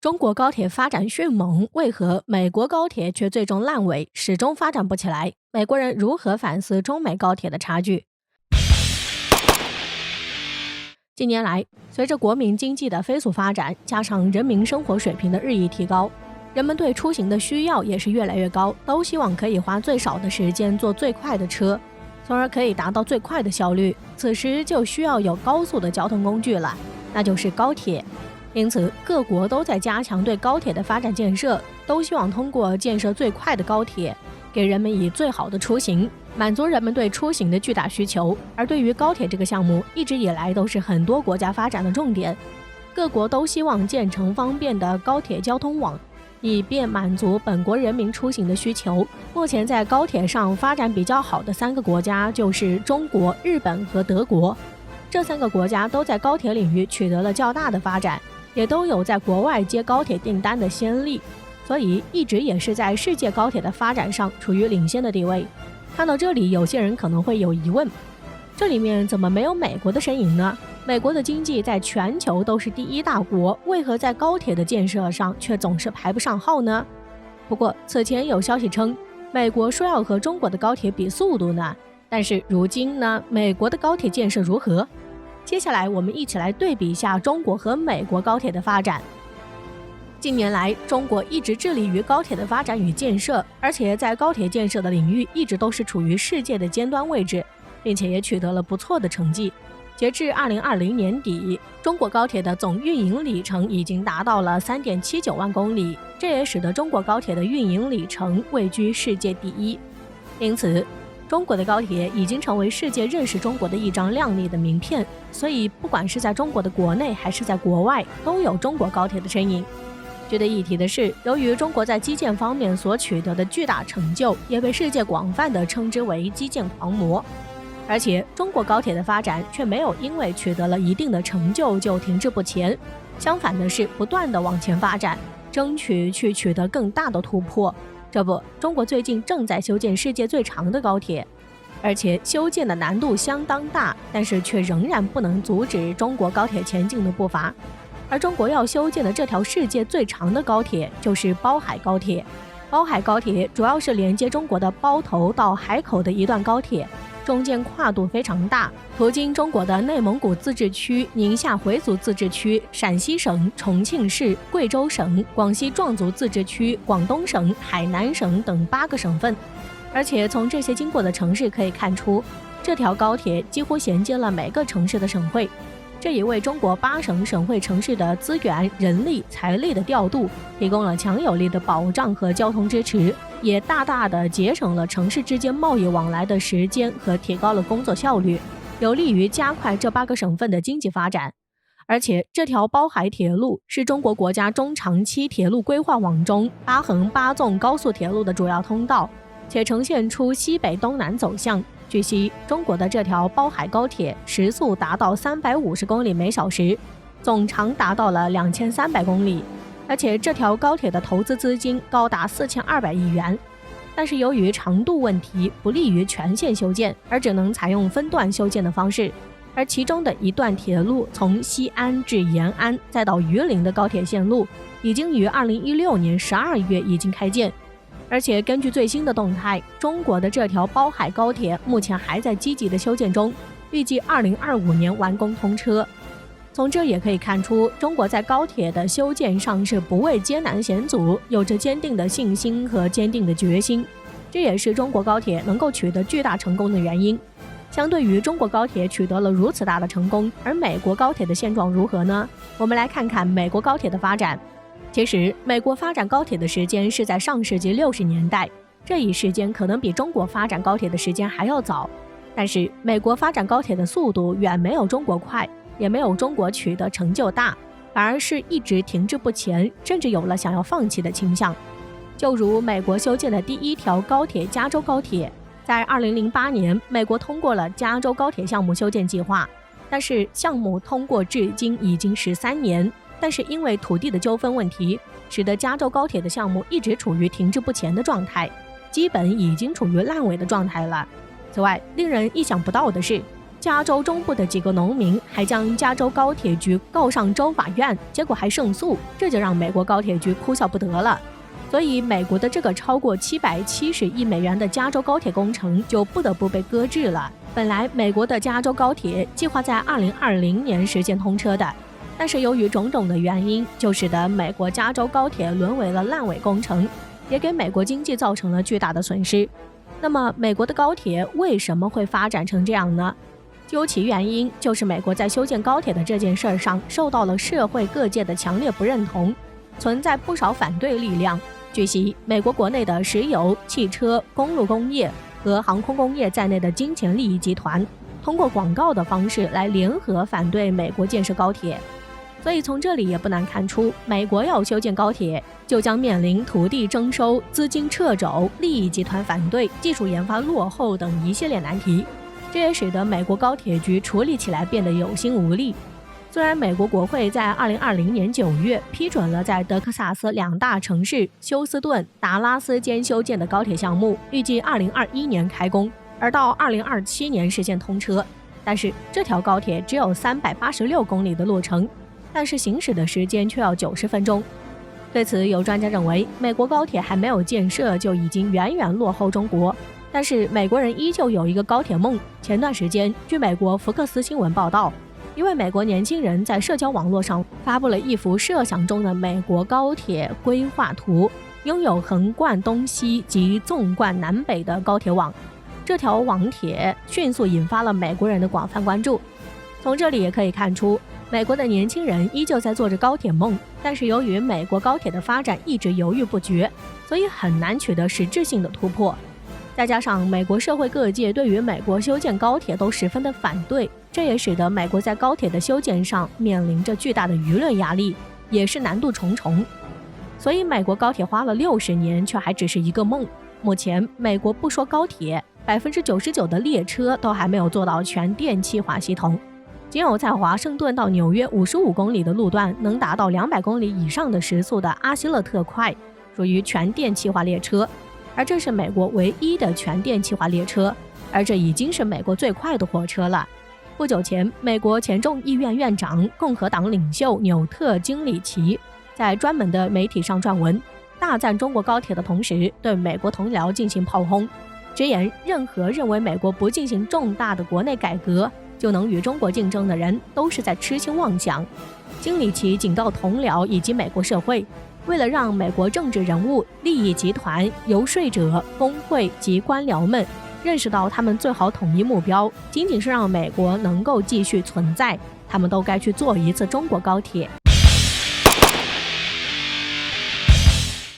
中国高铁发展迅猛，为何美国高铁却最终烂尾，始终发展不起来？美国人如何反思中美高铁的差距？近年来，随着国民经济的飞速发展，加上人民生活水平的日益提高，人们对出行的需要也是越来越高，都希望可以花最少的时间坐最快的车，从而可以达到最快的效率。此时就需要有高速的交通工具了，那就是高铁。因此，各国都在加强对高铁的发展建设，都希望通过建设最快的高铁，给人们以最好的出行，满足人们对出行的巨大需求。而对于高铁这个项目，一直以来都是很多国家发展的重点，各国都希望建成方便的高铁交通网，以便满足本国人民出行的需求。目前在高铁上发展比较好的3个国家就是中国、日本和德国。这3个国家都在高铁领域取得了较大的发展，也都有在国外接高铁订单的先例，所以一直也是在世界高铁的发展上处于领先的地位。看到这里，有些人可能会有疑问，这里面怎么没有美国的身影呢？美国的经济在全球都是第1大国，为何在高铁的建设上却总是排不上号呢？不过此前有消息称，美国说要和中国的高铁比速度呢，但是如今呢，美国的高铁建设如何？接下来我们一起来对比一下中国和美国高铁的发展。近年来，中国一直致力于高铁的发展与建设，而且在高铁建设的领域一直都是处于世界的尖端位置，并且也取得了不错的成绩。截至2020年底，中国高铁的总运营里程已经达到了3.79万公里，这也使得中国高铁的运营里程位居世界第1。因此，中国的高铁已经成为世界认识中国的一张亮丽的名片，所以不管是在中国的国内还是在国外，都有中国高铁的身影。值得一提的是，由于中国在基建方面所取得的巨大成就，也被世界广泛地称之为基建狂魔。而且中国高铁的发展却没有因为取得了一定的成就就停滞不前，相反的是不断地往前发展，争取去取得更大的突破。这不，中国最近正在修建世界最长的高铁，而且修建的难度相当大，但是却仍然不能阻止中国高铁前进的步伐。而中国要修建的这条世界最长的高铁就是包海高铁。包海高铁主要是连接中国的包头到海口的一段高铁，中间跨度非常大，途经中国的内蒙古自治区、宁夏回族自治区、陕西省、重庆市、贵州省、广西壮族自治区、广东省、海南省等8个省份。而且从这些经过的城市可以看出，这条高铁几乎衔接了每个城市的省会，这也为中国8省省会城市的资源、人力、财力的调度提供了强有力的保障和交通支持，也大大的节省了城市之间贸易往来的时间和提高了工作效率，有利于加快这8个省份的经济发展。而且这条包海铁路是中国国家中长期铁路规划网中8横8纵高速铁路的主要通道，且呈现出西北东南走向。据悉，中国的这条包海高铁时速达到350公里每小时，总长达到了2300公里，而且这条高铁的投资资金高达4200亿元。但是由于长度问题不利于全线修建，而只能采用分段修建的方式。而其中的一段铁路从西安至延安再到榆林的高铁线路，已经于2016年12月已经开建。而且根据最新的动态，中国的这条包海高铁目前还在积极的修建中，预计2025年完工通车。从这也可以看出，中国在高铁的修建上是不畏艰难险阻，有着坚定的信心和坚定的决心，这也是中国高铁能够取得巨大成功的原因。相对于中国高铁取得了如此大的成功，而美国高铁的现状如何呢？我们来看看美国高铁的发展。其实，美国发展高铁的时间是在上世纪60年代，这一时间可能比中国发展高铁的时间还要早。但是，美国发展高铁的速度远没有中国快，也没有中国取得成就大，反而是一直停滞不前，甚至有了想要放弃的倾向。就如美国修建的第1条高铁加州高铁，在2008年，美国通过了加州高铁项目修建计划，但是项目通过至今已经13年。但是因为土地的纠纷问题，使得加州高铁的项目一直处于停滞不前的状态，基本已经处于烂尾的状态了。此外，令人意想不到的是，加州中部的几个农民还将加州高铁局告上州法院，结果还胜诉，这就让美国高铁局哭笑不得了。所以美国的这个超过770亿美元的加州高铁工程就不得不被搁置了。本来美国的加州高铁计划在2020年实现通车的，但是由于种种的原因，就使得美国加州高铁沦为了烂尾工程，也给美国经济造成了巨大的损失。那么美国的高铁为什么会发展成这样呢？究其原因，就是美国在修建高铁的这件事上受到了社会各界的强烈不认同，存在不少反对力量。据悉，美国国内的石油、汽车、公路工业和航空工业在内的金钱利益集团，通过广告的方式来联合反对美国建设高铁。所以从这里也不难看出，美国要修建高铁，就将面临土地征收、资金掣肘、利益集团反对、技术研发落后等一系列难题。这也使得美国高铁局处理起来变得有心无力。虽然美国国会在2020年9月批准了在德克萨斯2大城市休斯顿、达拉斯间修建的高铁项目，预计2021年开工，而到2027年实现通车，但是这条高铁只有386公里的路程，但是行驶的时间却要90分钟。对此，有专家认为，美国高铁还没有建设就已经远远落后中国。但是美国人依旧有一个高铁梦。前段时间，据美国福克斯新闻报道，一位美国年轻人在社交网络上发布了一幅设想中的美国高铁规划图，拥有横贯东西及纵贯南北的高铁网。这条网帖迅速引发了美国人的广泛关注。从这里也可以看出，美国的年轻人依旧在做着高铁梦，但是由于美国高铁的发展一直犹豫不决，所以很难取得实质性的突破。再加上美国社会各界对于美国修建高铁都十分的反对，这也使得美国在高铁的修建上面临着巨大的舆论压力，也是难度重重。所以美国高铁花了60年，却还只是一个梦。目前美国不说高铁，99%的列车都还没有做到全电气化系统，仅有在华盛顿到纽约55公里的路段能达到200公里以上的时速的阿希勒特快，属于全电气化列车。而这是美国唯一的全电气化列车，而这已经是美国最快的火车了。不久前，美国前众议院院长、共和党领袖纽特·金里奇在专门的媒体上撰文，大赞中国高铁的同时，对美国同僚进行炮轰，直言任何认为美国不进行重大的国内改革就能与中国竞争的人，都是在痴心妄想。金里奇警告同僚以及美国社会，为了让美国政治人物、利益集团、游说者、工会及官僚们认识到他们最好统一目标仅仅是让美国能够继续存在，他们都该去坐一次中国高铁。